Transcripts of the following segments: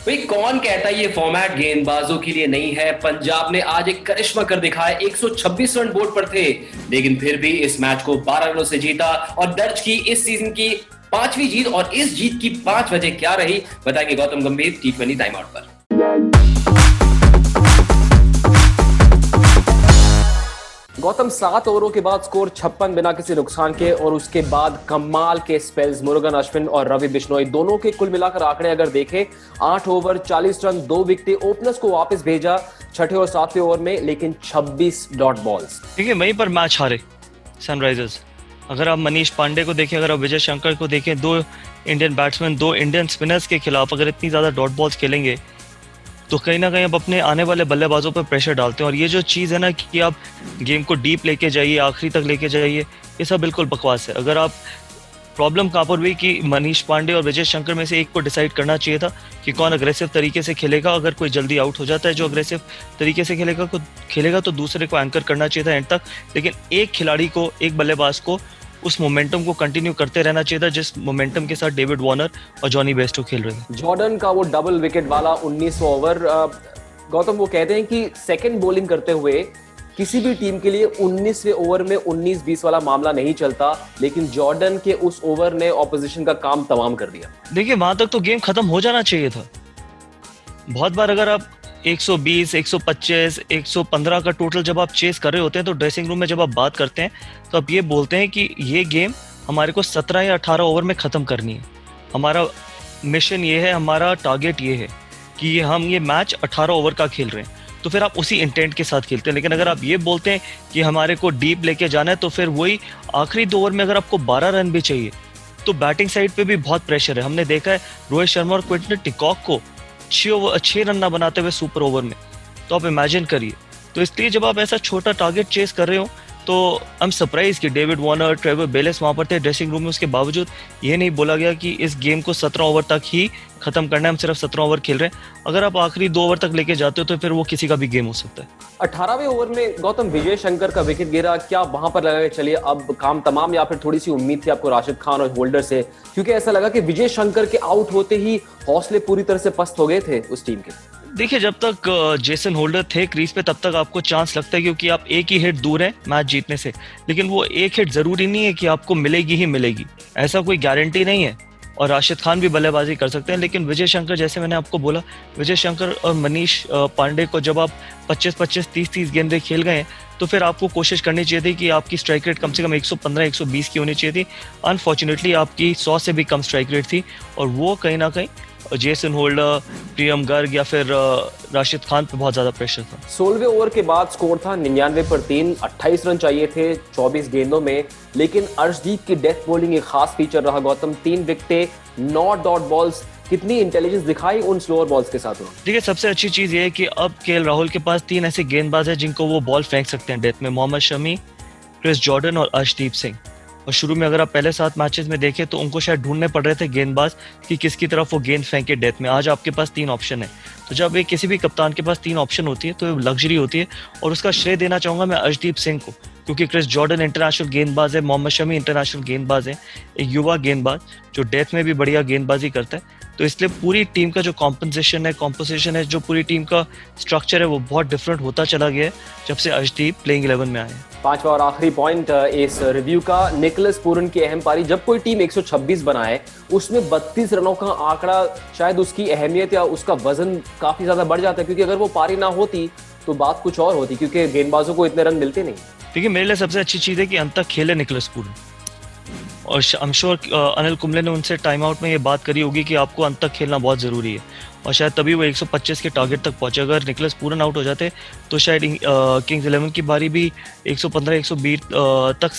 भाई कौन कहता है ये फॉर्मेट गेंदबाजों के लिए नहीं है। पंजाब ने आज एक करिश्मा कर दिखाया, 126 रन बोर्ड पर थे लेकिन फिर भी इस मैच को 12 रनों से जीता और दर्ज की इस सीजन की 5वीं जीत। और इस जीत की 5 वजह क्या रही बताएंगे गौतम गंभीर T20 टाइम आउट पर। गौतम 7 ओवरों के बाद स्कोर 56 बिना किसी नुकसान के और उसके बाद कमाल के स्पेल्स मुरुगन अश्विन और रवि बिश्नोई दोनों के कुल मिलाकर आंकड़े अगर देखें 8 ओवर 40 रन 2 विकेटें, ओपनर्स को वापस भेजा 6ठे और 7वें ओवर में लेकिन 26 डॉट बॉल्स। देखिए वहीं पर मैच हारे सनराइजर्स। अगर आप मनीष पांडे को देखें, अगर आप विजय शंकर को देखें, 2 इंडियन बैट्समैन 2 इंडियन स्पिनर्स के खिलाफ अगर इतनी ज्यादा डॉट बॉल्स खेलेंगे तो कहीं ना कहीं अब अपने आने वाले बल्लेबाजों पर प्रेशर डालते हैं। और ये जो चीज़ है ना कि आप गेम को डीप लेके जाइए, आखिरी तक लेके जाइए, ये सब बिल्कुल बकवास है। अगर आप प्रॉब्लम कहाँ पर हुई कि मनीष पांडे और विजय शंकर में से एक को डिसाइड करना चाहिए था कि कौन अग्रेसिव तरीके से खेलेगा। अगर कोई जल्दी आउट हो जाता है जो अग्रेसिव तरीके से खेलेगा तो दूसरे को एंकर करना चाहिए था एंड तक। लेकिन एक खिलाड़ी को, एक बल्लेबाज को उस मोमेंटम को कंटिन्यू करते रहना चाहिए था जिस मोमेंटम के साथ डेविड वार्नर और जॉनी बेस्टो खेल रहे हैं। जॉर्डन का वो डबल विकेट वाला 19वां ओवर, गौतम वो कहते हैं कि सेकंड बॉलिंग करते हुए किसी भी टीम के लिए 19वें ओवर में 19-20 वाला मामला नहीं चलता, लेकिन जॉर्डन के उस ओवर ने ऑपोजिशन का काम तमाम कर दिया। देखिए वहां तक तो गेम खत्म हो जाना चाहिए था। बहुत बार अगर आप 120, 125, 115 का टोटल जब आप चेस कर रहे होते हैं तो ड्रेसिंग रूम में जब आप बात करते हैं तो आप ये बोलते हैं कि ये गेम हमारे को 17 या 18 ओवर में ख़त्म करनी है। हमारा मिशन ये है, हमारा टारगेट ये है कि हम ये मैच 18 ओवर का खेल रहे हैं, तो फिर आप उसी इंटेंट के साथ खेलते हैं। लेकिन अगर आप ये बोलते हैं कि हमारे को डीप लेके जाना है तो फिर वही आखिरी 2 ओवर में अगर आपको 12 रन भी चाहिए तो बैटिंग साइड पे भी बहुत प्रेशर है। हमने देखा है रोहित शर्मा और क्विंटन डिकॉक को 6 रन ना बनाते हुए सुपर ओवर में, तो आप इमेजिन करिए। तो इसलिए जब आप ऐसा छोटा टारगेट चेस कर रहे हो तो आई एम सरप्राइज कि डेविड वार्नर, ट्रेवर बेलिस वहां पर थे ड्रेसिंग रूम में। उसके बावजूद ये नहीं बोला गया कि इस गेम को 17 ओवर तक ही खत्म करना है, हम सिर्फ 17 ओवर खेल रहे हैं। अगर आप आखिरी 2 ओवर तक लेके जाते हो तो फिर वो किसी का भी गेम हो सकता है। 18वें ओवर में गौतम विजय शंकर का विकेट गिरा, क्या वहां पर लगा कि चलिए अब काम तमाम, या फिर थोड़ी सी उम्मीद थी आपको राशिद खान और होल्डर से? क्योंकि ऐसा लगा कि विजय शंकर के आउट होते ही हौसले पूरी तरह से पस्त हो गए थे उस टीम के। देखिए जब तक जेसन होल्डर थे क्रीज पे तब तक आपको चांस लगता है क्योंकि आप एक ही हिट दूर हैं मैच जीतने से। लेकिन वो एक हिट जरूरी नहीं है कि आपको मिलेगी ही मिलेगी, ऐसा कोई गारंटी नहीं है। और राशिद खान भी बल्लेबाजी कर सकते हैं, लेकिन विजय शंकर, जैसे मैंने आपको बोला, विजय शंकर और मनीष पांडे को जब आप 25-25, 30-30 गेंदें खेल गए तो फिर आपको कोशिश करनी चाहिए थी कि आपकी स्ट्राइक रेट कम से कम 115-120 की होनी चाहिए थी। अनफॉर्चुनेटली आपकी 100 से भी कम स्ट्राइक रेट थी और वो कहीं ना कहीं जेसन होल्डर, प्रियम गर्ग या फिर राशिद खान पे बहुत ज्यादा प्रेशर था। 16वें ओवर के बाद स्कोर था 99 पर 3, 28 रन चाहिए थे 24 गेंदों में, लेकिन अर्शदीप की डेथ बॉलिंग एक खास फीचर रहा गौतम। 3 विकेटें, 9 डॉट बॉल्स, कितनी इंटेलिजेंस दिखाई उन स्लोअर बॉल्स के साथ। देखिए सबसे अच्छी चीज ये है कि अब केएल राहुल के पास 3 ऐसे गेंदबाज हैं जिनको वो बॉल फेंक सकते हैं डेथ में, मोहम्मद शमी, क्रिस जॉर्डन और अर्शदीप सिंह। और शुरू में अगर आप पहले 7 मैचेस में देखें तो उनको शायद ढूंढने पड़ रहे थे गेंदबाज कि किसकी तरफ वो गेंद फेंके डेथ में। आज आपके पास 3 ऑप्शन है, तो जब एक किसी भी कप्तान के पास 3 ऑप्शन होती है तो लग्जरी होती है। और उसका श्रेय देना चाहूंगा मैं अर्शदीप सिंह को, क्योंकि क्रिस जॉर्डन इंटरनेशनल गेंदबाज है, मोहम्मद शमी इंटरनेशनल गेंदबाज है, एक युवा गेंदबाज जो डेथ में भी बढ़िया गेंदबाजी करता है। तो इसलिए पूरी टीम का जो कॉम्पोजिशन है, जो पूरी टीम का स्ट्रक्चर है वो बहुत डिफरेंट होता चला गया है जब से अर्शदीप प्लेइंग 11 में आए हैं। 5वां और आखिरी पॉइंट इस रिव्यू का, निकोलस पूरन की अहम पारी। जब कोई टीम 126 बनाए उसमें 32 रनों का आंकड़ा, शायद उसकी अहमियत या उसका वजन काफी ज्यादा बढ़ जाता है, क्योंकि अगर वो पारी ना होती तो बात कुछ और होती, क्योंकि गेंदबाजों को इतने रन मिलते नहीं। देखिए मेरे लिए सबसे अच्छी चीज है कि अंत तक खेले निकोलस पूरन, और I am sure Anil Kumble ने उनसे टाइम आउट में ये बात करी होगी कि आपको अंत तक खेलना बहुत ज़रूरी है, और शायद तभी वो 125 के टारगेट तक पहुंचे। अगर निकोलस पूरन आउट हो जाते तो शायद किंग्स 11 की बारी भी 115-120 तक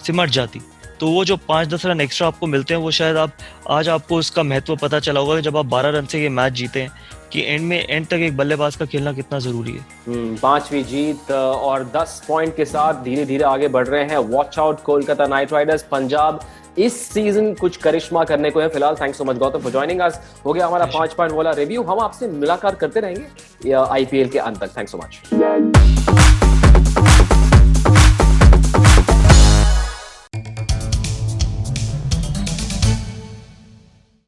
सिमट जाती। तो वो जो 5-10 रन एक्स्ट्रा आपको मिलते हैं वो शायद आज आपको उसका महत्व पता चला होगा जब आप 12 रन से ये मैच जीते हैं, कि एंड तक एक बल्लेबाज का खेलना कितना जरूरी है। 5वीं जीत और 10 पॉइंट के साथ धीरे धीरे आगे बढ़ रहे हैं। Watch out Kolkata night Riders. Punjab इस सीजन कुछ करिश्मा करने को है फिलहाल। Thanks so much Gautam for joining us. हो गया हमारा 5 पॉइंट वाला रिव्यू। हम आपसे मुलाकात करते रहेंगे IPL के अंत तक। Thanks so much.